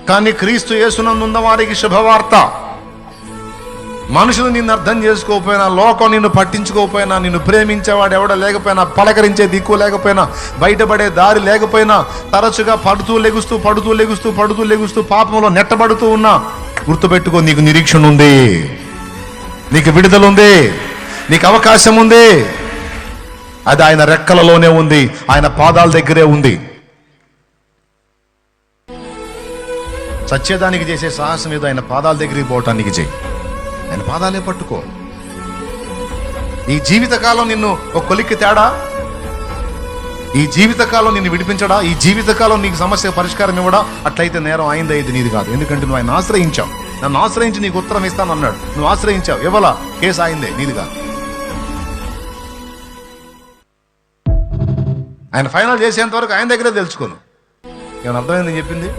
కానీ క్రీస్తు యేసునందున్న వారికి శుభవార్త. మనుషులు నిన్ను అర్థం చేసుకోకపోయినా, లోకం నిన్ను పట్టించుకోకపోయినా, నిన్ను ప్రేమించేవాడు ఎవడ లేకపోయినా, పలకరించే దిక్కు లేకపోయినా, బయటపడే దారి లేకపోయినా, తరచుగా పడుతూ లెగుస్తూ పాపంలో నెట్టబడుతూ ఉన్నా, గుర్తుపెట్టుకో, నీకు నిరీక్షణ ఉంది, నీకు విడుదల ఉంది, నీకు అవకాశం ఉంది. అది ఆయన రెక్కలలోనే ఉంది, ఆయన పాదాల దగ్గరే ఉంది. సత్యదానికి చేసే సాహసం ఏదో ఆయన పాదాల దగ్గరికి పోవటానికి చేయి. ఆయన పాదాలే పట్టుకో. ఈ జీవితకాలం నిన్ను ఒక కొలిక్కి తేడా, ఈ జీవితకాలం నిన్ను విడిపించడా, ఈ జీవితకాలం నీకు సమస్య పరిష్కారం ఇవ్వడా? అట్లయితే నేరం అయింది, ఇది నీది కాదు. ఎందుకంటే నువ్వు ఆయన ఆశ్రయించావు. నన్ను ఆశ్రయించి నీకు ఉత్తరం ఇస్తాను అన్నాడు. నువ్వు ఆశ్రయించావు, ఇవ్వలా, కేసు అయిందే, నీది కాదు. ఆయన ఫైనల్ చేసేంత వరకు ఆయన దగ్గరే తెలుసుకోను. ఏమైనా అర్థమైంది చెప్పింది?